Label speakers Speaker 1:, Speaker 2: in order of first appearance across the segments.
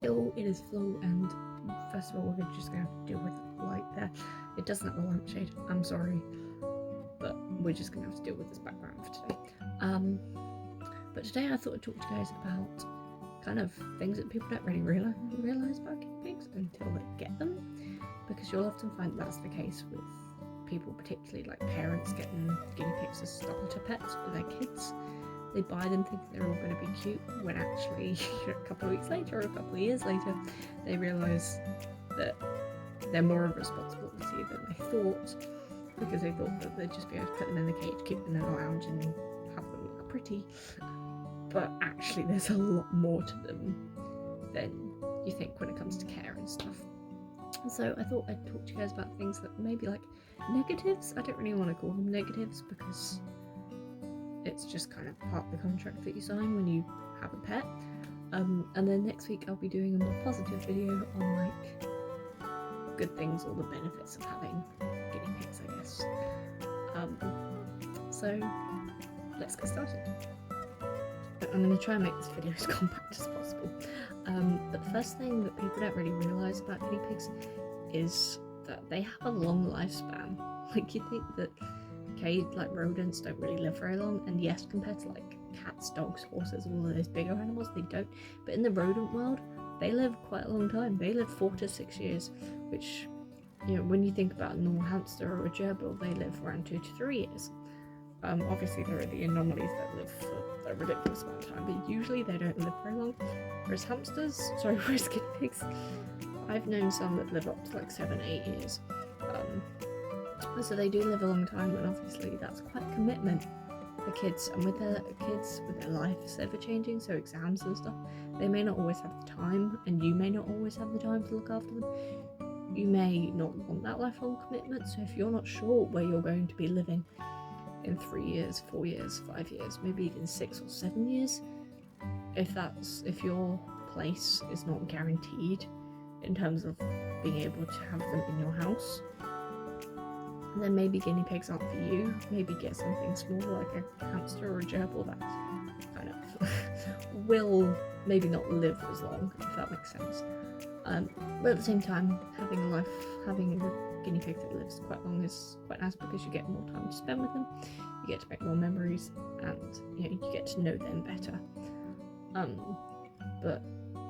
Speaker 1: Still, it is full, and first of all, we're just going to have to deal with the light there. It doesn't have a lampshade, I'm sorry, but we're just going to have to deal with this background for today. But today I thought I'd talk to you guys about kind of things that people don't really realise about guinea pigs until they get them, because you'll often find that's the case with people, particularly like parents getting guinea pigs as starter pets for their kids. They buy them thinking they're all going to be cute, when actually a couple of weeks later or a couple of years later they realise that they're more of a responsibility than they thought, because they thought that they'd just be able to put them in the cage, keep them in a lounge and have them look pretty. But actually there's a lot more to them than you think when it comes to care and stuff. So I thought I'd talk to you guys about things that maybe like negatives. I don't really want to call them negatives because it's just kind of part of the contract that you sign when you have a pet. And then next week I'll be doing a more positive video on like good things or the benefits of having guinea pigs, I guess. So let's get started. I'm going to try and make this video as compact as possible. But the first thing that people don't really realise about guinea pigs is that they have a long lifespan. Like, you think that, okay, like rodents don't really live very long, and yes, compared to like cats, dogs, horses, all of those bigger animals, they don't. But in the rodent world, they live quite a long time. They live 4 to 6 years, which, you know, when you think about a normal hamster or a gerbil, they live around 2 to 3 years. Obviously there are the anomalies that live for a ridiculous amount of time, but usually they don't live very long. Whereas whereas guinea pigs, I've known some that live up to like 7-8 years. So they do live a long time, and obviously that's quite a commitment for kids. And with their kids, with their lives ever changing, so exams and stuff, they may not always have the time, and you may not always have the time to look after them. You may not want that lifelong commitment, so if you're not sure where you're going to be living in 3 years, 4 years, 5 years, maybe even 6 or 7 years, if your place is not guaranteed in terms of being able to have them in your house, then maybe guinea pigs aren't for you. Maybe get something small like a hamster or a gerbil that kind of will maybe not live as long, if that makes sense. But at the same time, having a guinea pig that lives quite long is quite nice, because you get more time to spend with them, you get to make more memories, and you get to know them better. But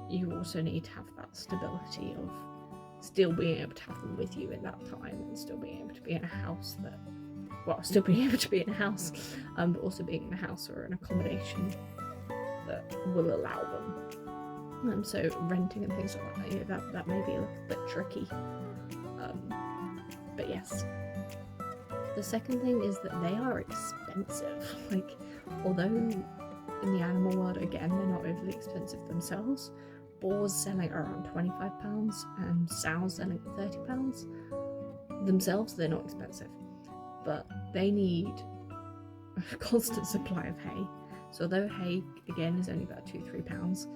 Speaker 1: you also need to have that stability of still being able to have them with you in that time, and still being able to be in a house but also being in a house or an accommodation that will allow them. So renting and things like that, that may be a little bit tricky. But yes. The second thing is that they are expensive. Like, although in the animal world, again, they're not overly expensive themselves, boars selling around £25 and sows selling £30. Themselves, they're not expensive, but they need a constant supply of hay. So although hay, again, is only about £2-3,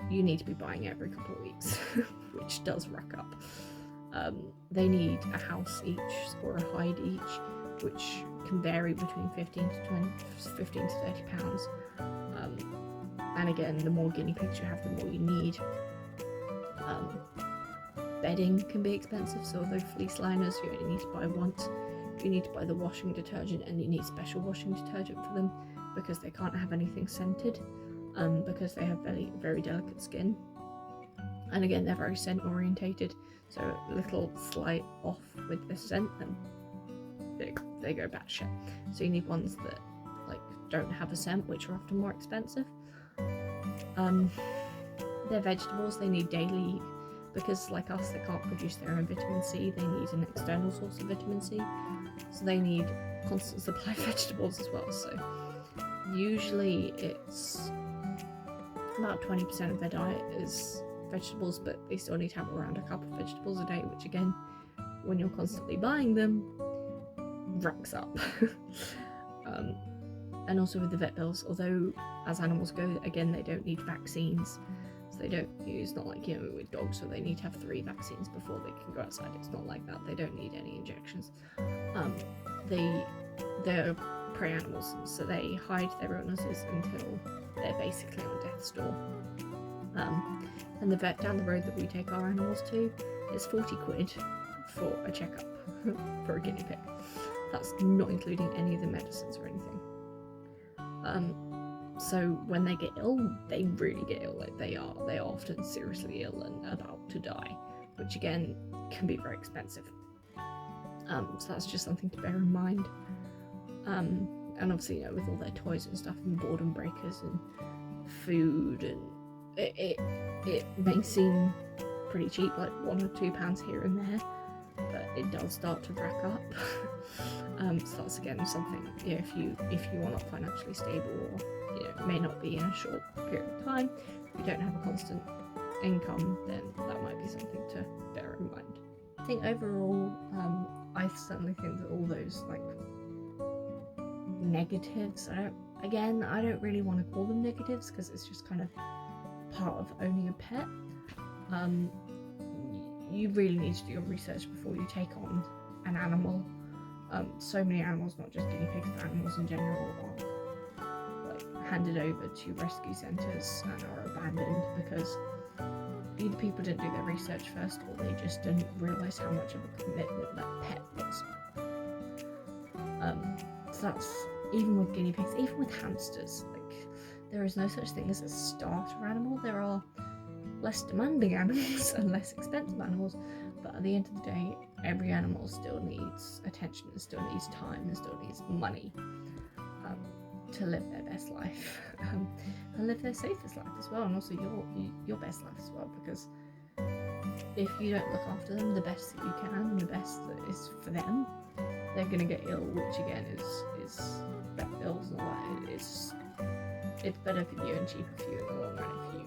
Speaker 1: you need to be buying every couple of weeks, which does rack up. They need a house each, or a hide each, which can vary between 15 to 30 pounds. And again, the more guinea pigs you have, the more you need. Bedding can be expensive, so although fleece liners you only need to buy once, you need to buy the washing detergent, and you need special washing detergent for them, because they can't have anything scented, because they have very, very delicate skin. And again, they're very scent orientated, so a little slight off with the scent and they go batshit. So you need ones that like don't have a scent, which are often more expensive. Their vegetables, they need daily, because like us, they can't produce their own vitamin C, they need an external source of vitamin C, so they need constant supply of vegetables as well. So usually it's about 20% of their diet is vegetables, but they still need to have around a cup of vegetables a day, which again, when you're constantly buying them, racks up. And also with the vet bills, although as animals go, again, they don't need vaccines, so they don't use, not like with dogs, so they need to have 3 vaccines before they can go outside. It's not like that. They don't need any injections. They're prey animals, so they hide their illnesses until they're basically on death's door. and the vet down the road that we take our animals to is 40 quid for a checkup for a guinea pig. That's not including any of the medicines or anything. So when they get ill, they really get ill. Like they are often seriously ill and about to die, which again can be very expensive. So that's just something to bear in mind. And obviously, you know, with all their toys and stuff and boredom breakers and food, and it may seem pretty cheap, like £1 or £2 here and there, but it does start to rack up. So that's again something, you know, if you are not financially stable, or, you know, may not be in a short period of time, if you don't have a constant income, then that might be something to bear in mind. I think overall, I certainly think that all those like negatives, I don't really want to call them negatives because it's just kind of part of owning a pet. You really need to do your research before you take on an animal. So many animals, not just guinea pigs, but animals in general, are like handed over to rescue centres and are abandoned because either people didn't do their research first, or they just didn't realise how much of a commitment that pet was. So that's even with guinea pigs, even with hamsters. Like, there is no such thing as a starter animal. There are less demanding animals and less expensive animals, but at the end of the day, every animal still needs attention and still needs time and still needs money to live their best life and live their safest life as well, and also your best life as well, because if you don't look after them the best that you can and the best that is for them, they're going to get ill, which again is vet bills and all that. It's better for you and cheaper for you in the long run if you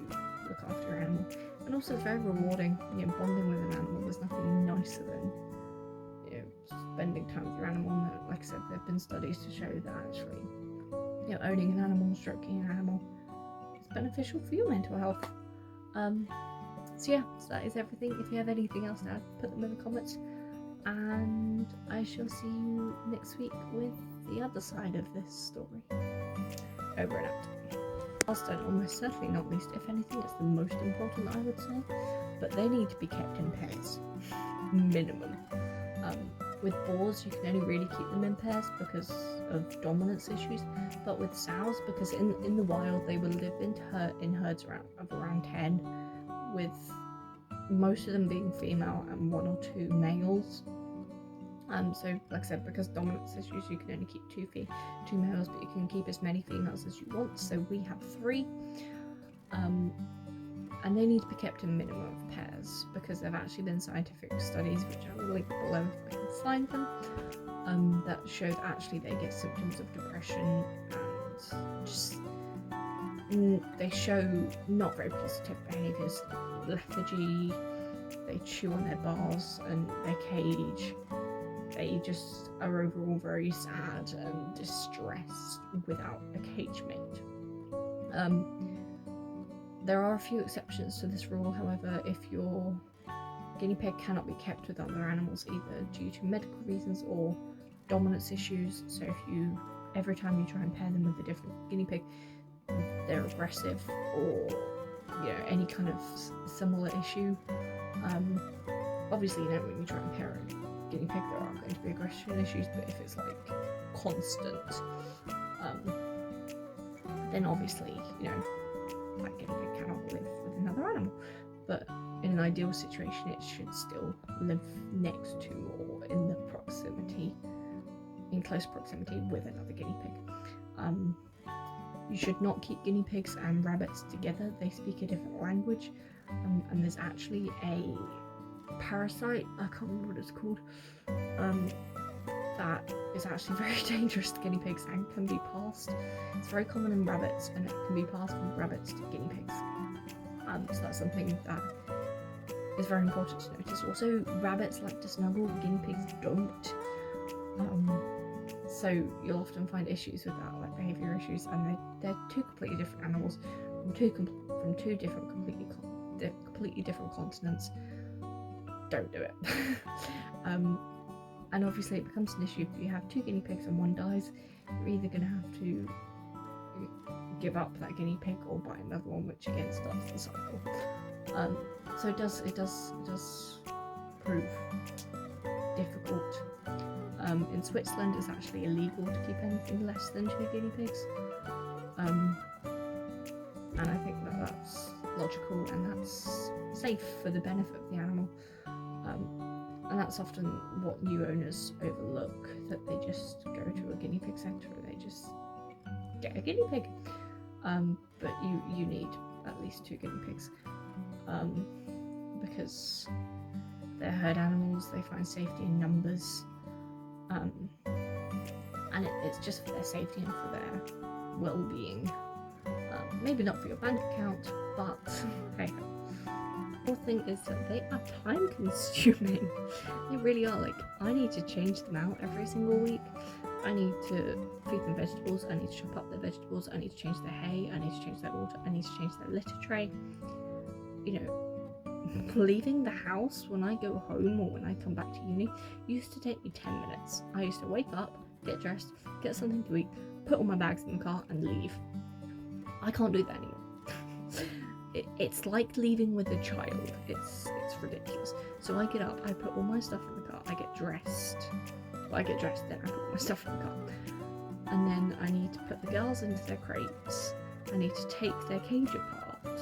Speaker 1: look after your animal. And also it's very rewarding, you know, bonding with an animal. There's nothing nicer than, you know, spending time with your animal. And like I said, there have been studies to show that actually, you know, owning an animal, stroking an animal is beneficial for your mental health. So yeah, so that is everything. If you have anything else to add, put them in the comments, and I shall see you next week with the other side of this story. Over and out. Last and almost certainly not least, if anything, it's the most important, I would say, but they need to be kept in pairs, minimum. With boars, you can only really keep them in pairs because of dominance issues, but with sows, because in the wild they will live in herds of around 10, with most of them being female and 1 or 2 males. So like I said, because dominance issues, you can only keep 2 males, but you can keep as many females as you want. So we have 3, and they need to be kept in minimum of pairs because there have actually been scientific studies, which I will link below if I can find them, that show that actually they get symptoms of depression and just they show not very positive behaviours, lethargy, they chew on their bars and their cage. They just are overall very sad and distressed without a cage mate. There are a few exceptions to this rule, however. If your guinea pig cannot be kept with other animals either due to medical reasons or dominance issues, so if every time you try and pair them with a different guinea pig, they're aggressive, or you know, any kind of similar issue, obviously, you know, when you try and pair a guinea pig, there are going to be aggression issues, but if it's like constant, then obviously, you know, that guinea pig cannot live with another animal. But in an ideal situation, it should still live next to or in close proximity with another guinea pig. You should not keep guinea pigs and rabbits together. They speak a different language, and there's actually a parasite, I can't remember what it's called, that is actually very dangerous to guinea pigs and can be passed. It's very common in rabbits, and it can be passed from rabbits to guinea pigs. So that's something that is very important to notice. Also, rabbits like to snuggle, guinea pigs don't. So you'll often find issues with that, like behaviour issues, and they're 2 completely different animals from two different completely different continents. Don't do it. And obviously it becomes an issue if you have 2 guinea pigs and one dies. You're either going to have to give up that guinea pig or buy another one, which again starts the cycle. So it does prove difficult. In Switzerland, it's actually illegal to keep anything less than 2 guinea pigs, and I think that that's logical and that's safe for the benefit of the animal. And that's often what new owners overlook, that they just go to a guinea pig centre and they just get a guinea pig. But you need at least 2 guinea pigs, because they're herd animals, they find safety in numbers, and it's just for their safety and for their well-being. Maybe not for your bank account, but hey. The thing is that they are time consuming. They really are. Like, I need to change them out every single week. I need to feed them vegetables, I need to chop up their vegetables, I need to change their hay, I need to change their water, I need to change their litter tray. You know, leaving the house when I go home or when I come back to uni used to take me 10 minutes. I used to wake up, get dressed, get something to eat, put all my bags in the car and leave. I can't do that anymore. It's like leaving with a child. It's ridiculous. So I get up, I put all my stuff in the car, I get dressed, then I put my stuff in the car, and then I need to put the girls into their crates. I need to take their cage apart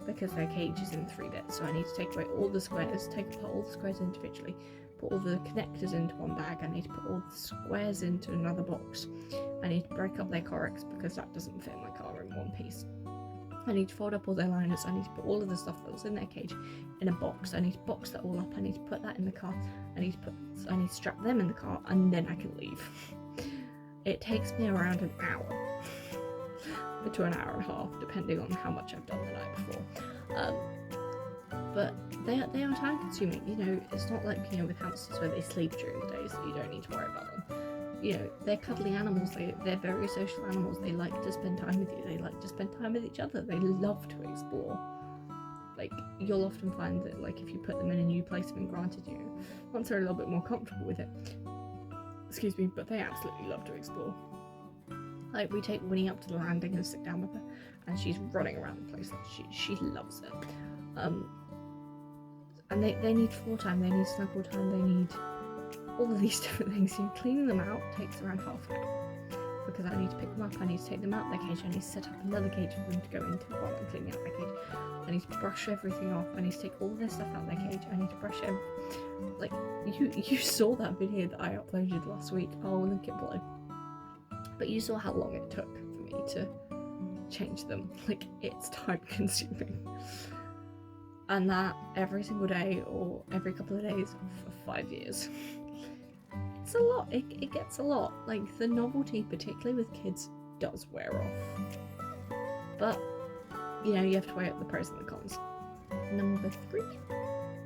Speaker 1: because their cage is in 3 bits, so I need to take away all the squares, take apart all the squares individually, put all the connectors into one bag, I need to put all the squares into another box, I need to break up their Corex because that doesn't fit my car in one piece. I need to fold up all their liners, I need to put all of the stuff that was in their cage in a box, I need to box that all up, I need to put that in the car, I need to strap them in the car, and then I can leave. It takes me around an hour to an hour and a half, depending on how much I've done the night before. But they are time consuming, you know. It's not like, you know, with hamsters where they sleep during the day, so you don't need to worry about them. You know, they're cuddly animals, they're very social animals, they like to spend time with you, they like to spend time with each other, they love to explore. Like, you'll often find that, like, if you put them in a new placement, granted, you know, once they're a little bit more comfortable with it, excuse me, but they absolutely love to explore. Like, we take Winnie up to the landing and sit down with her, and she's running around the place, like, she loves it. And they need floor time, they need snuggle time, they need all of these different things. So cleaning them out takes around half an hour, because I need to pick them up, I need to take them out of their cage, I need to set up another cage for them to go into while I'm cleaning out their cage, I need to brush everything off, I need to take all of their stuff out of their cage, I need to brush like, you saw that video that I uploaded last week, I'll link it below, but you saw how long it took for me to change them. Like, it's time consuming, and that every single day or every couple of days for 5 years. It's a lot. It gets a lot. Like, the novelty, particularly with kids, does wear off. But, you know, you have to weigh up the pros and the cons. Number 3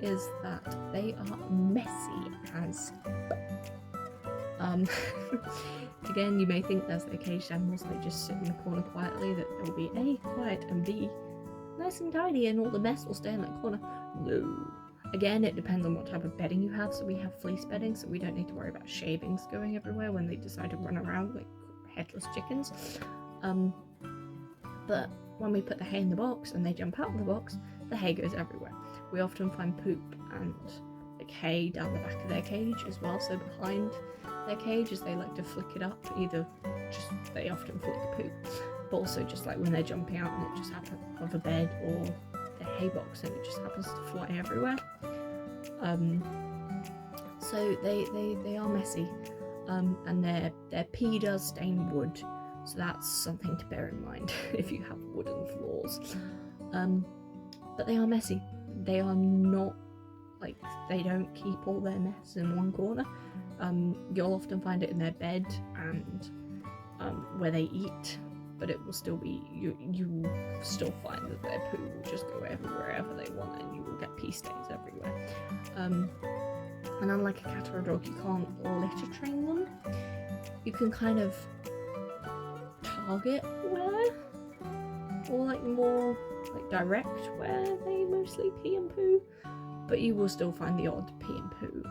Speaker 1: is that they are messy as again, you may think as they're caged animals, they just sit in the corner quietly, that they'll be A, quiet, and B, nice and tidy, and all the mess will stay in that corner. No. Again, it depends on what type of bedding you have. So we have fleece bedding, so we don't need to worry about shavings going everywhere when they decide to run around like headless chickens. But when we put the hay in the box and they jump out of the box, the hay goes everywhere. We often find poop and like hay down the back of their cage as well, so behind their cage, as they like to flick it up, either just they often flick poop, but also just like when they're jumping out and it just happens of a bed or the hay box and it just happens to fly everywhere. So they are messy, and their pee does stain wood, so that's something to bear in mind if you have wooden floors. But they are messy. They are not, like, they don't keep all their mess in one corner. You'll often find it in their bed and where they eat, but it will still be, you still find that their poo will just go wherever they want, and you will get pee stains everywhere. And unlike a cat or a dog, you can't litter train them. You can kind of target where, or like more like direct where they mostly pee and poo, but you will still find the odd pee and poo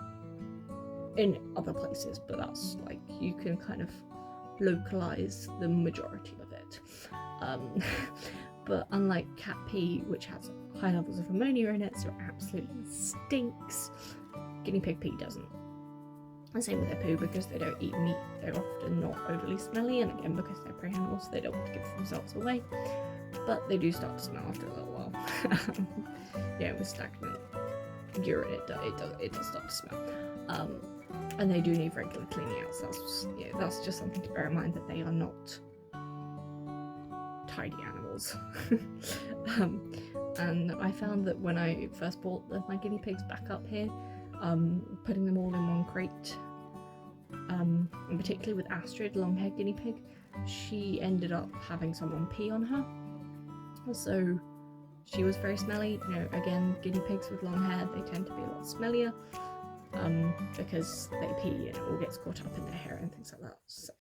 Speaker 1: in other places, but that's like, you can kind of localize the majority of it. But unlike cat pee, which has high levels of ammonia in it, so it absolutely stinks, guinea pig pee doesn't. And same with their poo, because they don't eat meat, they're often not overly smelly, and again, because they're prey animals, they don't want to give themselves away, but they do start to smell after a little while. Yeah, with stagnant urine, it does start to smell. And they do need regular cleaning out, so that's just something to bear in mind, that they are not tidy animals. And I found that when I first brought my guinea pigs back up here, putting them all in one crate, and particularly with Astrid, long-haired guinea pig, she ended up having someone pee on her, so she was very smelly. You know, again, guinea pigs with long hair, they tend to be a lot smellier, because they pee and it all gets caught up in their hair and things like that. So